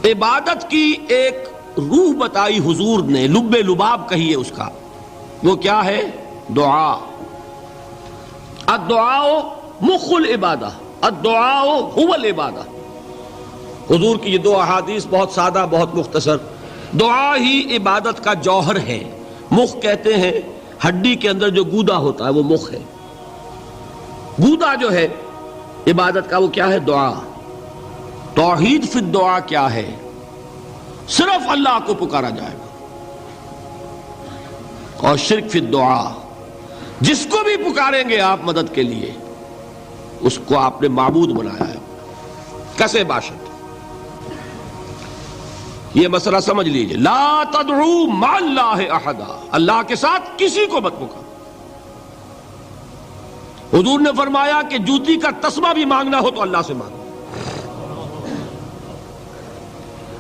عبادت کی ایک روح بتائی حضور نے، لب لباب کہیے اس کا، وہ کیا ہے؟ دعا۔ الدعاء مخ العبادہ، الدعاء هو العبادہ۔ حضور کی یہ دو احادیث بہت سادہ، بہت مختصر۔ دعا ہی عبادت کا جوہر ہے۔ مخ کہتے ہیں ہڈی کے اندر جو گودا ہوتا ہے وہ مخ ہے۔ گودا جو ہے عبادت کا وہ کیا ہے؟ دعا۔ توحید فی الدعا کیا ہے؟ صرف اللہ کو پکارا جائے گا۔ اور شرک فی الدعا، جس کو بھی پکاریں گے آپ مدد کے لیے اس کو آپ نے معبود بنایا ہے، کسے باشد۔ یہ مسئلہ سمجھ لیجئے، لا تدعو مع اللہ احدا، اللہ کے ساتھ کسی کو مت پکارو۔ حضور نے فرمایا کہ جوتی کا تسمہ بھی مانگنا ہو تو اللہ سے مانگو۔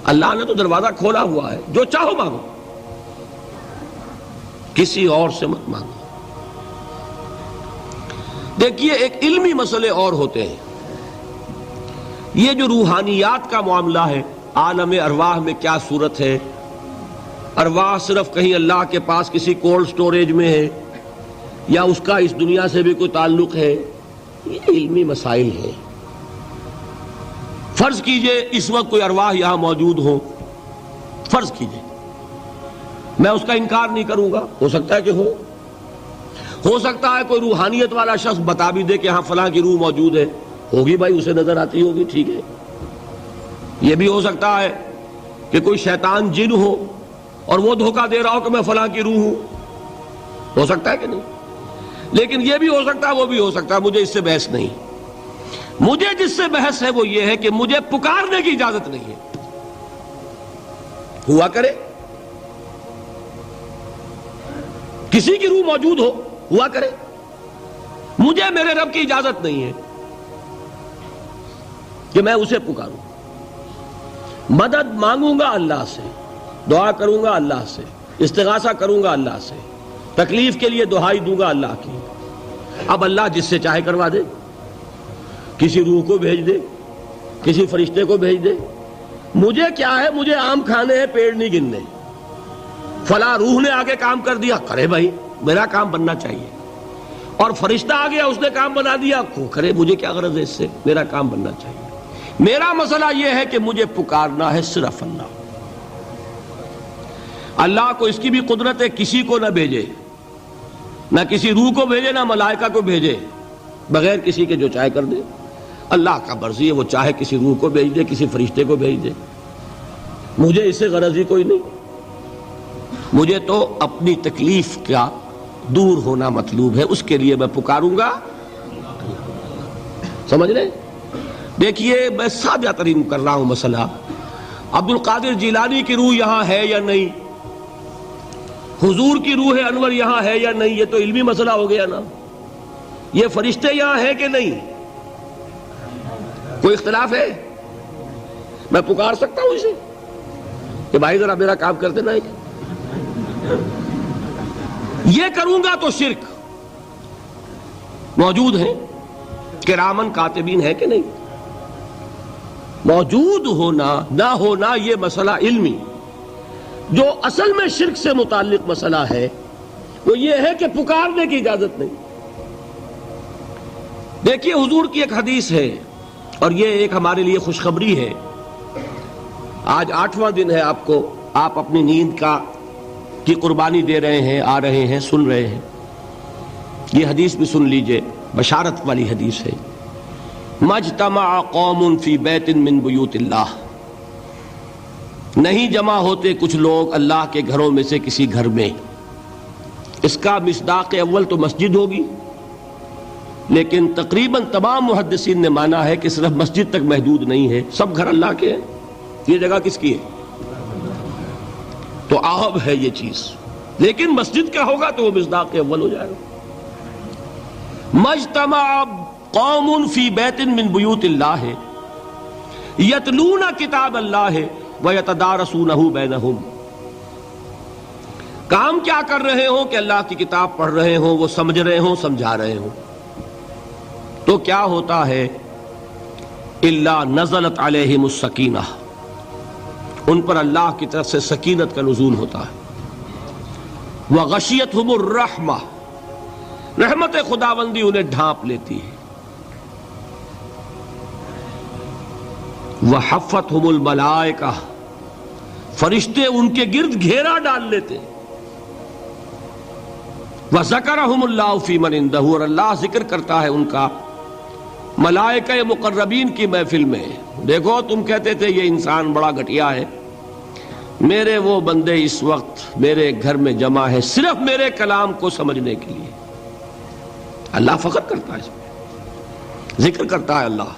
اللہ نے تو دروازہ کھولا ہوا ہے، جو چاہو مانگو، کسی اور سے مت مانگو۔ دیکھیے ایک علمی مسئلے اور ہوتے ہیں، یہ جو روحانیات کا معاملہ ہے، عالم ارواح میں کیا صورت ہے، ارواح صرف کہیں اللہ کے پاس کسی کولڈ سٹوریج میں ہے یا اس کا اس دنیا سے بھی کوئی تعلق ہے، یہ علمی مسائل ہیں۔ فرض کیجئے اس وقت کوئی ارواح یہاں موجود ہو، فرض کیجئے، میں اس کا انکار نہیں کروں گا، ہو سکتا ہے کہ ہو سکتا ہے کوئی روحانیت والا شخص بتا بھی دے کہ ہاں فلاں کی روح موجود ہے، ہوگی بھائی، اسے نظر آتی ہوگی، ٹھیک ہے۔ یہ بھی ہو سکتا ہے کہ کوئی شیطان جن ہو اور وہ دھوکہ دے رہا ہو کہ میں فلاں کی روح ہوں، ہو سکتا ہے کہ نہیں؟ لیکن یہ بھی ہو سکتا ہے، وہ بھی ہو سکتا ہے، مجھے اس سے بحث نہیں۔ مجھے جس سے بحث ہے وہ یہ ہے کہ مجھے پکارنے کی اجازت نہیں ہے۔ ہوا کرے، کسی کی روح موجود ہوا کرے، مجھے میرے رب کی اجازت نہیں ہے کہ میں اسے پکاروں۔ مدد مانگوں گا اللہ سے، دعا کروں گا اللہ سے، استغاثہ کروں گا اللہ سے، تکلیف کے لیے دہائی دوں گا اللہ کی۔ اب اللہ جس سے چاہے کروا دے، کسی روح کو بھیج دے، کسی فرشتے کو بھیج دے، مجھے کیا ہے؟ مجھے آم کھانے ہیں، پیڑ نہیں گننے۔ فلاں روح نے آگے کام کر دیا، کرے بھائی، میرا کام بننا چاہیے۔ اور فرشتہ آ گیا، اس نے کام بنا دیا، کرے، مجھے کیا غرض ہے اس سے، میرا کام بننا چاہیے۔ میرا مسئلہ یہ ہے کہ مجھے پکارنا ہے صرف اللہ۔ اللہ کو اس کی بھی قدرت ہے، کسی کو نہ بھیجے، نہ کسی روح کو بھیجے، نہ ملائکہ کو بھیجے، بغیر کسی کے جو چاہے کر دے۔ اللہ کا مرضی ہے، وہ چاہے کسی روح کو بھیج دے، کسی فرشتے کو بھیج دے، مجھے اس سے غرض ہی کوئی نہیں۔ مجھے تو اپنی تکلیف کا دور ہونا مطلوب ہے، اس کے لیے میں پکاروں گا۔ سمجھ رہے؟ دیکھیے میں سادہ ترین کر رہا ہوں مسئلہ، عبد القادر جیلانی کی روح یہاں ہے یا نہیں، حضور کی روح انور یہاں ہے یا نہیں، یہ تو علمی مسئلہ ہو گیا نا۔ یہ فرشتے یہاں ہیں کہ نہیں، کوئی اختلاف ہے؟ میں پکار سکتا ہوں اسے کہ بھائی ذرا میرا کام کر دینا ہے؟ یہ کروں گا تو شرک۔ موجود ہیں کرامن کاتبین ہے کہ نہیں؟ موجود ہونا نہ ہونا یہ مسئلہ علمی۔ جو اصل میں شرک سے متعلق مسئلہ ہے وہ یہ ہے کہ پکارنے کی اجازت نہیں۔ دیکھیے حضور کی ایک حدیث ہے، اور یہ ایک ہمارے لیے خوشخبری ہے۔ آج 8واں دن ہے، آپ اپنی نیند کی قربانی دے رہے ہیں، آ رہے ہیں، سن رہے ہیں۔ یہ حدیث بھی سن لیجئے، بشارت والی حدیث ہے۔ مجتمع قوم فی بیت من بیوت اللہ، نہیں جمع ہوتے کچھ لوگ اللہ کے گھروں میں سے کسی گھر میں۔ اس کا مصداق اول تو مسجد ہوگی، لیکن تقریباً تمام محدثین نے مانا ہے کہ صرف مسجد تک محدود نہیں ہے، سب گھر اللہ کے ہیں۔ یہ جگہ کس کی ہے؟ تو عام ہے یہ چیز، لیکن مسجد کا ہوگا تو وہ مصداق اول ہو جائے گا۔ مجتمع قوم فی بیت من بیوت اللہ یتلون کتاب اللہ ویتدارسونہ بینہم، کام کیا کر رہے ہوں کہ اللہ کی کتاب پڑھ رہے ہوں، وہ سمجھ رہے ہوں، سمجھا رہے ہوں، تو کیا ہوتا ہے؟ الا نزلت علیہم السکینہ، ان پر اللہ کی طرف سے سکینت کا نزول ہوتا ہے۔ وغشیتہم الرحمہ، رحمت خداوندی انہیں ڈھانپ لیتی ہے۔ وحفتہم الملائکہ، فرشتے ان کے گرد گھیرا ڈال لیتے۔ وذکرہم اللہ فی من عندہ، اور اللہ ذکر کرتا ہے ان کا ملائکہ مقربین کی محفل میں۔ دیکھو تم کہتے تھے یہ انسان بڑا گھٹیا ہے، میرے وہ بندے اس وقت میرے گھر میں جمع ہے صرف میرے کلام کو سمجھنے کے لیے۔ اللہ فخر کرتا ہے اس میں، ذکر کرتا ہے اللہ۔